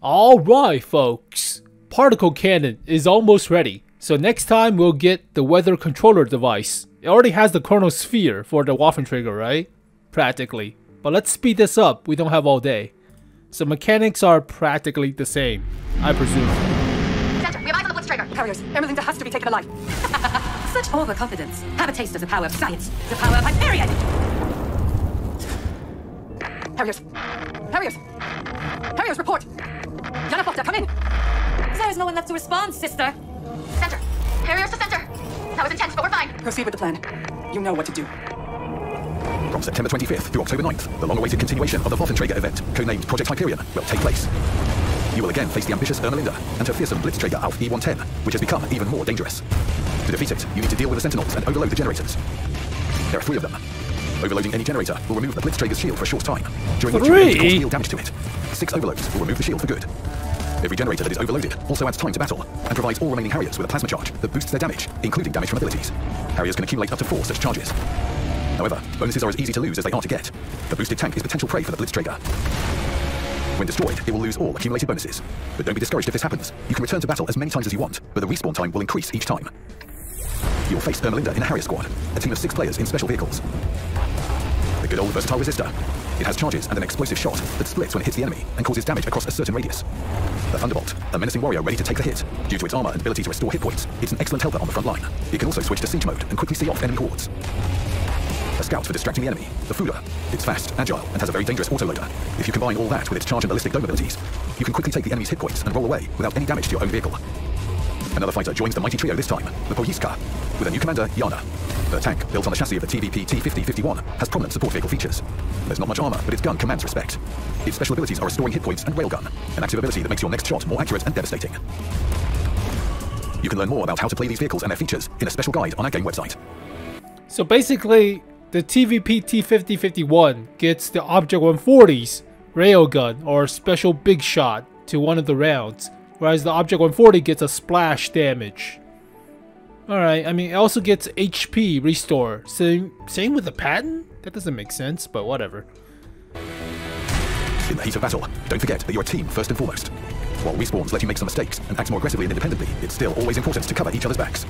Alright folks, particle cannon is almost ready. So next time we'll get the weather controller device. It already has the chronosphere for the Waffentrager, right? Practically. But let's speed this up, we don't have all day. So mechanics are practically the same, I presume. Center, we have eyes on the Blitzertrager. Harriers, 𝗪𝗳𝗲𝗲𝗲𝗲 has to be taken alive. Such overconfidence. Have a taste of the power of science. The power of Hyperion. Harriers. Harriers. Harriers, report. 𝗪𝗲𝗲𝗲𝗲𝗲, come in. There's no one left to respond, sister. Center. Harriers to center. That was intense, but we're fine. Proceed with the plan. You know what to do. From September 25th through October 9th, the long-awaited continuation of the Waffentrager Event, codenamed Project Hyperion, will take place. You will again face the ambitious 𝗪𝗲𝗲𝗲𝗲 and her fearsome Blitzertrager 𝗪𝗲𝗲𝗲𝗲𝗲, which has become even more dangerous. To defeat it, you need to deal with the Sentinels and overload the generators. There are 3 of them. Overloading any generator will remove the Blitzertrager's shield for a short time, during which you will cause real damage to it. 6 overloads will remove the shield for good. Every generator that is overloaded also adds time to battle, and provides all remaining Harriers with a plasma charge that boosts their damage, including damage from abilities. Harriers can accumulate up to 4 such charges. However, bonuses are as easy to lose as they are to get. The boosted tank is potential prey for the Blitzertrager. When destroyed, it will lose all accumulated bonuses. But don't be discouraged if this happens. You can return to battle as many times as you want, but the respawn time will increase each time. You'll face 𝗪𝗲𝗲𝗲𝗲 in a Harrier squad, a team of 6 players in special vehicles. The good old versatile resistor. It has charges and an explosive shot that splits when it hits the enemy and causes damage across a certain radius. The Thunderbolt, a menacing warrior ready to take the hit. Due to its armor and ability to restore hit points, it's an excellent helper on the front line. It can also switch to siege mode and quickly see off enemy hordes. A scout for distracting the enemy, the 𝗪𝗲𝗲𝗲𝗲. It's fast, agile, and has a very dangerous autoloader. If you combine all that with its charge and ballistic dome abilities, you can quickly take the enemy's hit points and roll away without any damage to your own vehicle. Another fighter joins the mighty trio this time, the 𝗪𝗆𝐺𝗲𝗲𝗲, with a new commander, 𝗪𝗲𝗲. The tank, built on the chassis of the TVP T50 51, has prominent support vehicle features. There's not much armor, but its gun commands respect. Its special abilities are restoring hit points and railgun, an active ability that makes your next shot more accurate and devastating. You can learn more about how to play these vehicles and their features in a special guide on our game website. So basically, the TVP T50 51 gets the Object 140's railgun or special big shot to one of the rounds, whereas the Object 140 gets a splash damage. Alright, I mean, it also gets HP restore. Same with the Patton? That doesn't make sense, but whatever. In the heat of battle, don't forget that you're a team first and foremost. While respawns let you make some mistakes and act more aggressively and independently, it's still always important to cover each other's backs.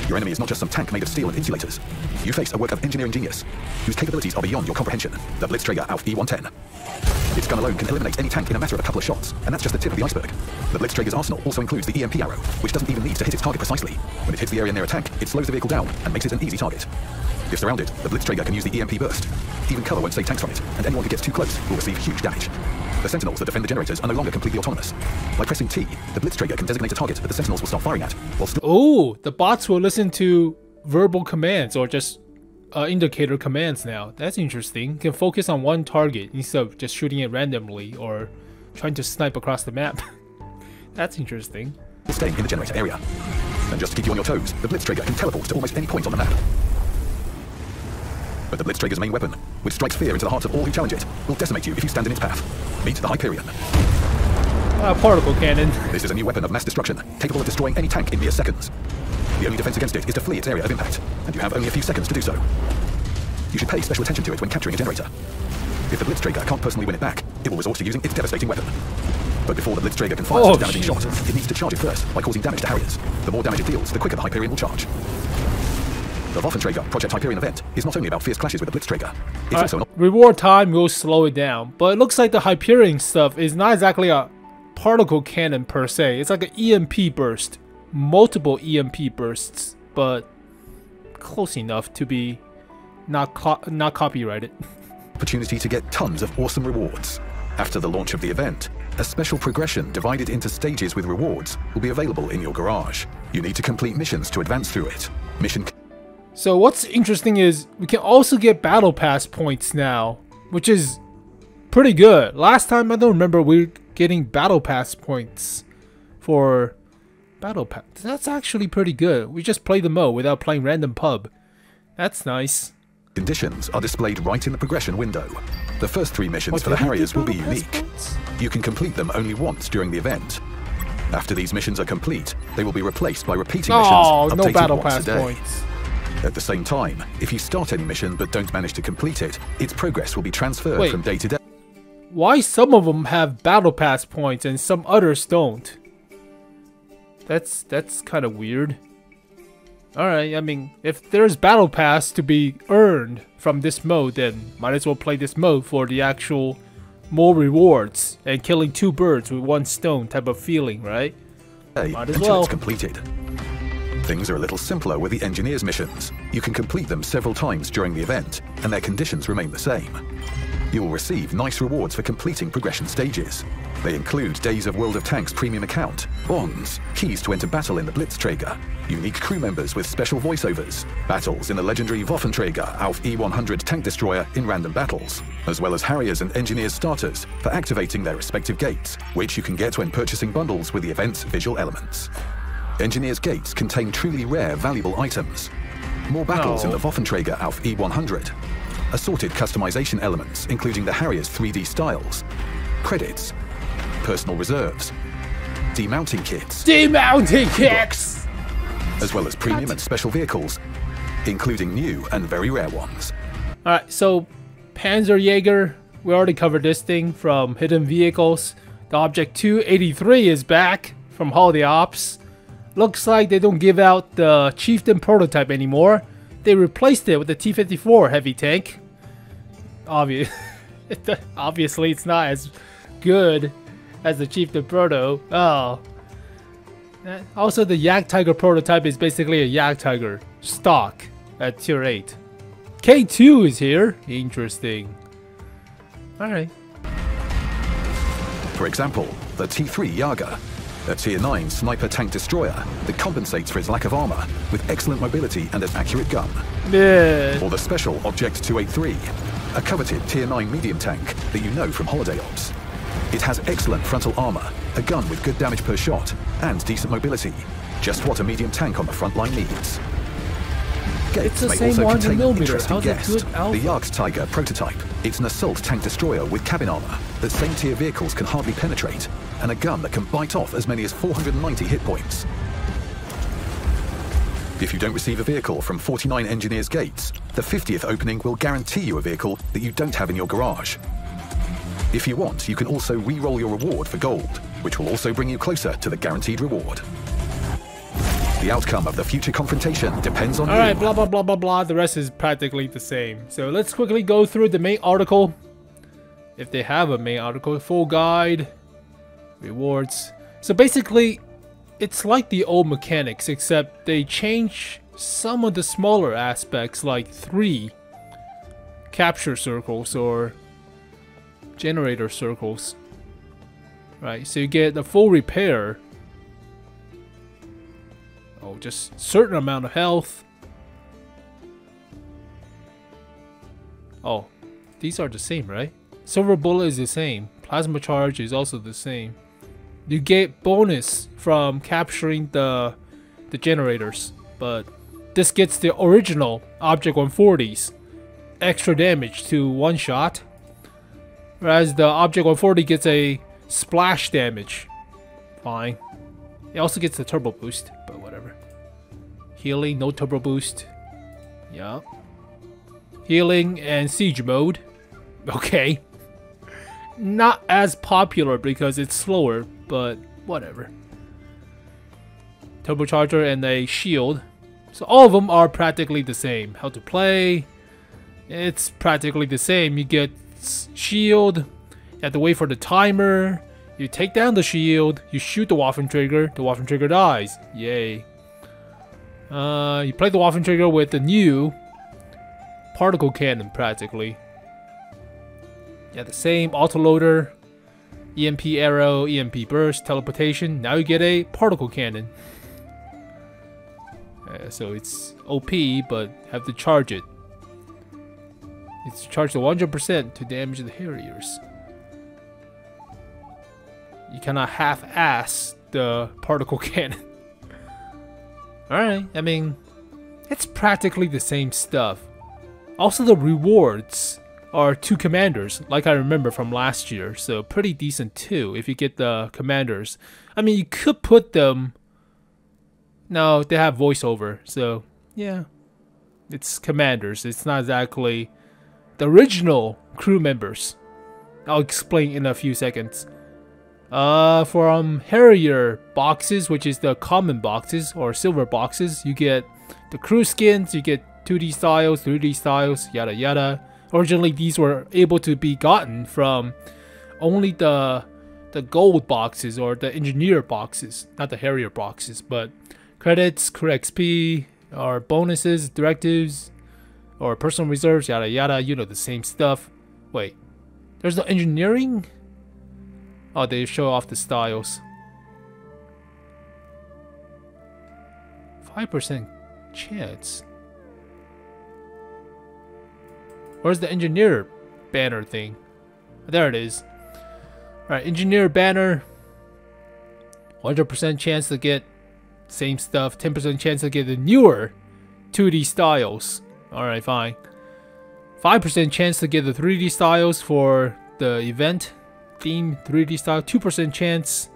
Your enemy is not just some tank made of steel and insulators. You face a work of engineering genius, whose capabilities are beyond your comprehension, the Blitzertrager 𝗪𝗲𝗲𝗲𝗲𝗲. Its gun alone can eliminate any tank in a matter of a couple of shots, and that's just the tip of the iceberg. The Blitzertrager's arsenal also includes the EMP arrow, which doesn't even need to hit its target precisely. When it hits the area near a tank, it slows the vehicle down and makes it an easy target. If surrounded, the Blitzertrager can use the EMP burst. Even cover won't save tanks from it, and anyone who gets too close will receive huge damage. The Sentinels that defend the generators are no longer completely autonomous. By pressing T, the Blitzertrager can designate a target that the Sentinels will start firing at, while still— Oh, the bots will listen to verbal commands or just indicator commands now. That's interesting. Can focus on one target instead of just shooting it randomly or trying to snipe across the map. That's interesting. staying in the generator area. And just to keep you on your toes, the Blitzertrager can teleport to almost any point on the map. But the Blitzertrager's main weapon, which strikes fear into the hearts of all who challenge it, will decimate you if you stand in its path. Meet the Hyperion. Particle cannon. This is a new weapon of mass destruction, capable of destroying any tank in mere seconds. The only defense against it is to flee its area of impact, and you have only a few seconds to do so. You should pay special attention to it when capturing a generator. If the Blitzertrager can't personally win it back, it will resort to using its devastating weapon. But before the Blitzertrager can fire such a damaging shot, it needs to charge it first by causing damage to Harriers. The more damage it deals, the quicker the Hyperion will charge. The Waffentrager Project Hyperion event is not only about fierce clashes with the Blitzertrager, it's also not— Reward time will slow it down, but it looks like the Hyperion stuff is not exactly a particle cannon per se. It's like an EMP burst. Multiple EMP bursts, but close enough to be not copyrighted. Opportunity to get tons of awesome rewards. After the launch of the event, a special progression divided into stages with rewards will be available in your garage. You need to complete missions to advance through it. So what's interesting is we can also get battle pass points now, which is pretty good. Last time I don't remember we were getting battle pass points for battle pass. That's actually pretty good. We just play the mode without playing random pub. That's nice. Conditions are displayed right in the progression window. The first 3 missions for the Harriers will be unique. You can complete them only once during the event. After these missions are complete, they will be replaced by repeating missions updated no battle once pass a day. points. At the same time, if you start any mission but don't manage to complete it, its progress will be transferred from day to day. why some of them have battle pass points and some others don't? That's kind of weird. Alright, I mean, if there's battle pass to be earned from this mode, then might as well play this mode for the actual more rewards and killing two birds with one stone type of feeling, right? Might as well. It's completed. Things are a little simpler with the engineers missions. You can complete them several times during the event, and their conditions remain the same. You will receive nice rewards for completing progression stages. They include Days of World of Tanks premium account, bonds, keys to enter battle in the Blitzertrager, unique crew members with special voiceovers, battles in the legendary Waffentrager 𝗪𝗆𝗲𝗄𝗏 tank destroyer in random battles, as well as Harriers and Engineers starters for activating their respective gates, which you can get when purchasing bundles with the event's visual elements. Engineers gates contain truly rare, valuable items. More battles in the Waffentrager 𝗪𝗆𝗲𝗄𝗏, assorted customization elements including the Harrier's 3D styles, credits, personal reserves, demounting kits, Books, as well as premium and special vehicles, including new and very rare ones. Alright, so Panzer Jäger, we already covered this thing from Hidden Vehicles. The Object 283 is back from Holiday Ops. Looks like they don't give out the Chieftain Prototype anymore. They replaced it with the T-54 heavy tank. Obviously, it's not as good as the Chieftain Proto. Oh. Also, the Jagdtiger Prototype is basically a Jagdtiger stock at tier 8. K2 is here. Interesting. Alright. For example, the T3 Jäger, a tier 9 sniper tank destroyer that compensates for its lack of armor with excellent mobility and an accurate gun. Yeah. Or the special Object 283, a coveted tier 9 medium tank that you know from Holiday Ops. It has excellent frontal armor, a gun with good damage per shot, and decent mobility. Just what a medium tank on the front line needs. Gates may also contain an interesting guest, the Jagdtiger Prototype. It's an assault tank destroyer with cabin armor that same tier vehicles can hardly penetrate, and a gun that can bite off as many as 490 hit points. If you don't receive a vehicle from 49 Engineers Gates, the 50th opening will guarantee you a vehicle that you don't have in your garage. If you want, you can also re-roll your reward for gold, which will also bring you closer to the guaranteed reward. The outcome of the future confrontation depends on you. Alright, blah blah blah blah blah. The rest is practically the same. So let's quickly go through the main article. If they have a main article, full guide, rewards. So basically, it's like the old mechanics, except they change some of the smaller aspects, like 3 capture circles or generator circles. Right, so you get a full repair. Oh, just certain amount of health. Oh, these are the same, right? Silver bullet is the same. Plasma charge is also the same. You get bonus from capturing the generators, but this gets the original Object 140's extra damage to one shot, whereas the Object 140 gets a splash damage. Fine. It also gets the turbo boost, but whatever. Healing, no turbo boost. Yeah. Healing and siege mode. Okay. Not as popular because it's slower, but whatever. Turbocharger and a shield. So all of them are practically the same. How to play. It's practically the same. You get shield. You have to wait for the timer. You take down the shield. You shoot the Waffentrager. The Waffentrager dies. Yay. You play the Waffentrager with the new particle cannon practically. Yeah, the same autoloader, EMP arrow, EMP burst, teleportation. Now you get a particle cannon. So it's OP, but have to charge it. It's charged to 100% to damage the Harriers. You cannot half-ass the particle cannon. Alright, I mean, it's practically the same stuff. Also, the rewards are 2 commanders, like I remember from last year, so pretty decent too if you get the commanders. I mean, you could put them... No, they have voiceover, so yeah. It's commanders, it's not exactly the original crew members. I'll explain in a few seconds. From Harrier boxes, which is the common boxes or silver boxes, you get the crew skins, you get 2D styles, 3D styles, yada yada. Originally, these were able to be gotten from only the gold boxes or the engineer boxes, not the Harrier boxes, but credits, crew XP, or bonuses, directives, or personal reserves, yada yada. You know, the same stuff. Wait, there's no engineering? Oh, they show off the styles. 5% chance. Where's the engineer banner thing? There it is. Alright, engineer banner. 100% chance to get same stuff. 10% chance to get the newer 2D styles. Alright, fine. 5% chance to get the 3D styles for the event theme 3D style. 2% chance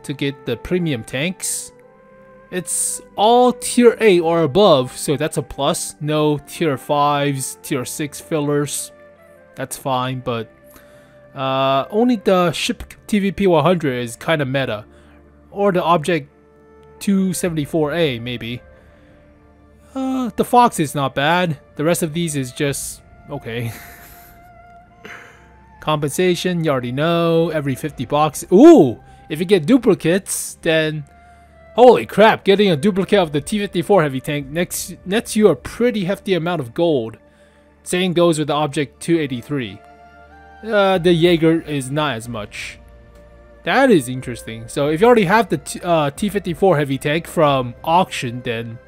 to get the premium tanks. It's all tier 8 or above, so that's a plus. No tier 5s, tier 6 fillers. That's fine, but only the ship TVP 100 is kind of meta. Or the object 274A, maybe. The Fox is not bad. The rest of these is just okay. Compensation, you already know. Every 50 boxes. Ooh! If you get duplicates, then holy crap, getting a duplicate of the T-54 heavy tank nets you a pretty hefty amount of gold. Same goes with the Object 283. The Jäger is not as much. That is interesting. So if you already have the T-54 heavy tank from auction, then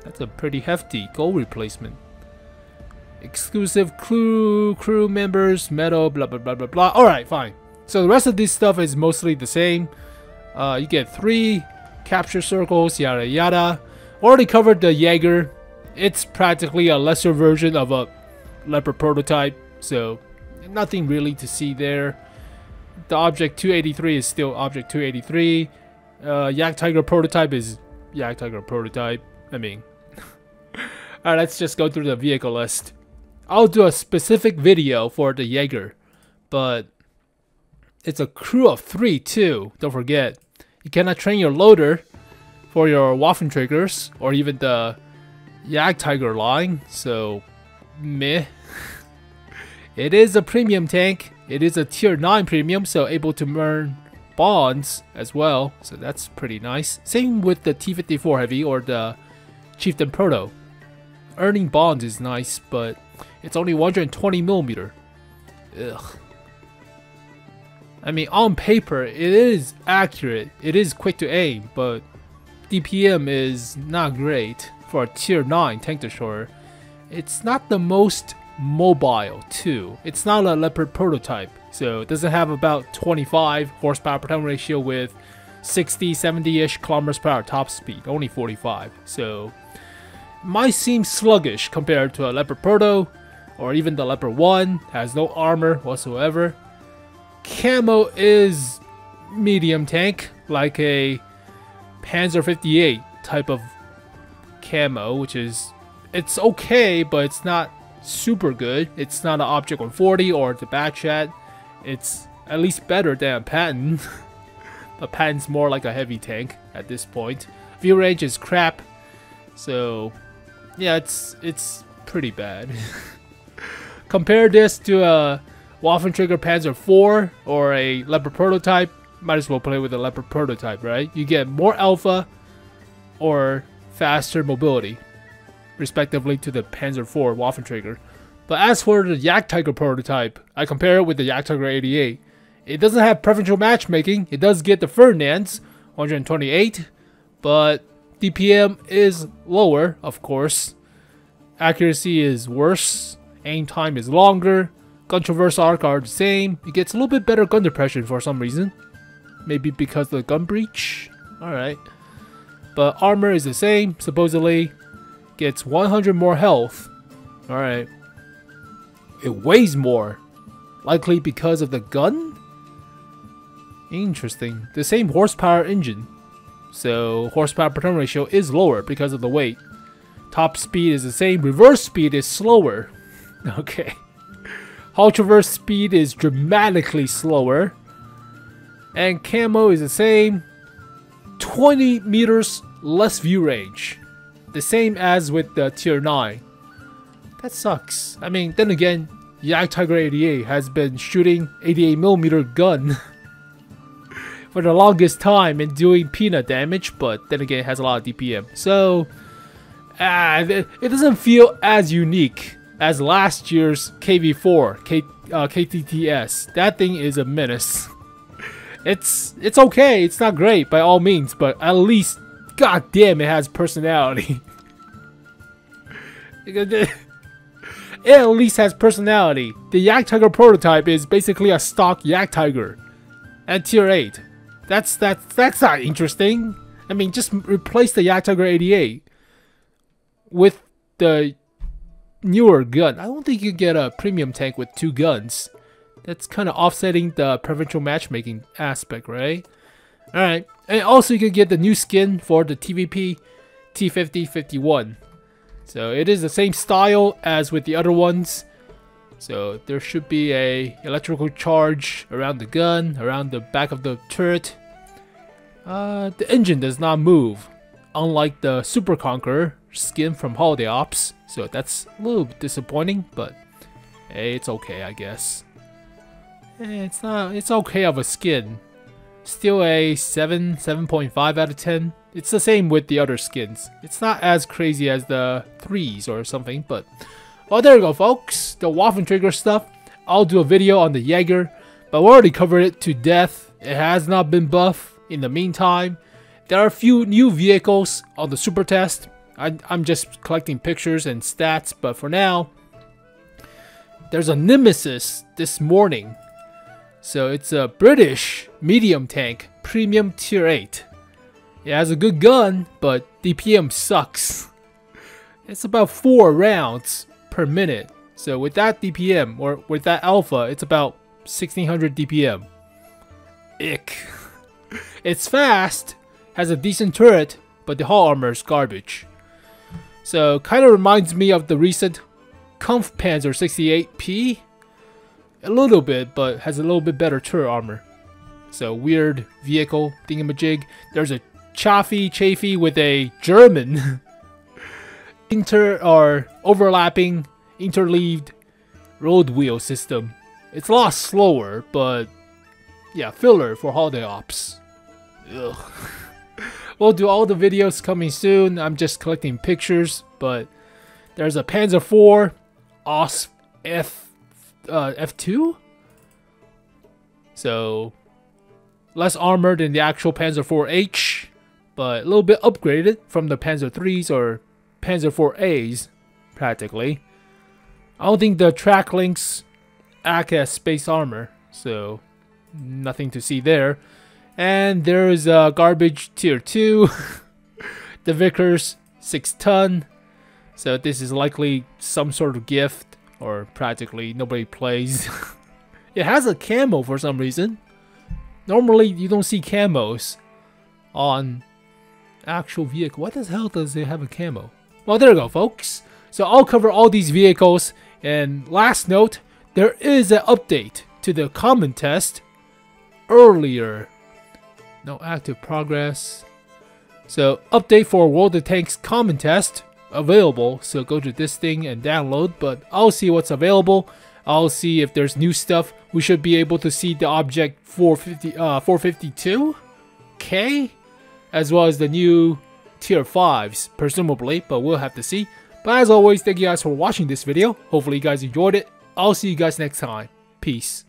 that's a pretty hefty gold replacement. Exclusive crew members, medal, blah blah blah blah blah. Alright, fine. So the rest of this stuff is mostly the same. You get 3 capture circles, yada yada. Already covered the Jäger. It's practically a lesser version of a Leopard prototype, so nothing really to see there. The Object 283 is still Object 283. Jagdtiger Prototype is Jagdtiger Prototype. I mean, alright, let's just go through the vehicle list. I'll do a specific video for the Jäger, but it's a crew of 3 too. Don't forget, you cannot train your loader for your Waffentragers or even the Jagdtiger line, so meh. It is a premium tank. It is a tier 9 premium, so able to earn bonds as well, so that's pretty nice. Same with the T-54 heavy or the Chieftain Proto. Earning bonds is nice, but it's only 120mm. Ugh. I mean, on paper, it is accurate. It is quick to aim, but DPM is not great for a tier 9 tank destroyer. It's not the most mobile, too. It's not a Leopard prototype, so it doesn't have about 25 horsepower per ton ratio with 60, 70-ish kilometers per hour top speed. Only 45, so might seem sluggish compared to a Leopard Proto or even the Leopard 1. Has no armor whatsoever. Camo is medium tank, like a Panzer 58 type of camo, which is, it's okay, but it's not super good. It's not an Object 140 or the Batchat. It's at least better than a Patton. But Patton's more like a heavy tank at this point. View range is crap, so yeah, it's pretty bad. Compare this to a Waffentrager Panzer IV or a Leopard prototype. Might as well play with a Leopard prototype, right? You get more alpha or faster mobility, respectively, to the Panzer IV Waffentrager. But as for the Jagdtiger prototype, I compare it with the Jagdtiger 88. It doesn't have preferential matchmaking. It does get the Ferdinands, 128, but DPM is lower, of course. Accuracy is worse. Aim time is longer. Gun traverse arc are the same. It gets a little bit better gun depression for some reason. Maybe because of the gun breach. Alright. But armor is the same, supposedly. Gets 100 more health. Alright. It weighs more. Likely because of the gun? Interesting. The same horsepower engine. So horsepower per ton ratio is lower because of the weight. Top speed is the same. Reverse speed is slower. Okay. Hull traverse speed is dramatically slower. And camo is the same. 20 meters less view range. The same as with the tier 9. That sucks. I mean, then again, Jagdtiger 88 has been shooting 88mm gun for the longest time and doing peanut damage, but then again it has a lot of DPM. So, it doesn't feel as unique as last year's KV4, KTTS. That thing is a menace. It's okay, it's not great by all means, but at least, god damn, it has personality. It at least has personality. The Jagdtiger Prototype is basically a stock Jagdtiger at tier 8. That's not interesting. I mean, just replace the Jagdtiger 88 with the newer gun. I don't think you get a premium tank with 2 guns. That's kind of offsetting the preferential matchmaking aspect, right? Alright, and also you can get the new skin for the TVP T50 51. So it is the same style as with the other ones. So there should be a electrical charge around the gun, around the back of the turret. The engine does not move, unlike the Super Conqueror skin from Holiday Ops. So that's a little bit disappointing, but hey, it's okay, I guess. It's okay of a skin. Still a 7.5 out of 10. It's the same with the other skins. It's not as crazy as the 3s or something, but... Well, there you go, folks. The Waffentrager stuff. I'll do a video on the Jäger, but we already covered it to death. It has not been buffed. In the meantime, there are a few new vehicles on the super test. I'm just collecting pictures and stats, but for now, there's a Nemesis this morning. So it's a British medium tank, premium tier 8. It has a good gun, but DPM sucks. It's about 4 rounds per minute. So with that DPM, or with that alpha, it's about 1600 DPM. Ick. It's fast, has a decent turret, but the hull armor is garbage. So kind of reminds me of the recent Kannonjagpanzer 68P. A little bit, but has a little bit better turret armor. So weird vehicle thingamajig. There's a Chafy with a German overlapping interleaved road wheel system. It's a lot slower, but yeah, filler for holiday ops. Ugh. We'll do all the videos coming soon. I'm just collecting pictures, but there's a Panzer IV OSP F2. So less armor than the actual Panzer IV-H, but a little bit upgraded from the Panzer IIIs or Panzer IV-As, practically. I don't think the track links act as space armor, so nothing to see there. And there is a garbage tier 2, the Vickers 6-ton. So this is likely some sort of gift, or practically nobody plays. It has a camo for some reason. Normally you don't see camos on actual vehicle. What the hell does it have a camo? Well, there you go, folks. So I'll cover all these vehicles. And last note, there is an update to the common test earlier. No active progress. So update for World of Tanks common test available. So go to this thing and download. But I'll see what's available. I'll see if there's new stuff. We should be able to see the object 452K, as well as the new tier 5s, presumably, but we'll have to see. But as always, thank you guys for watching this video. Hopefully you guys enjoyed it. I'll see you guys next time. Peace.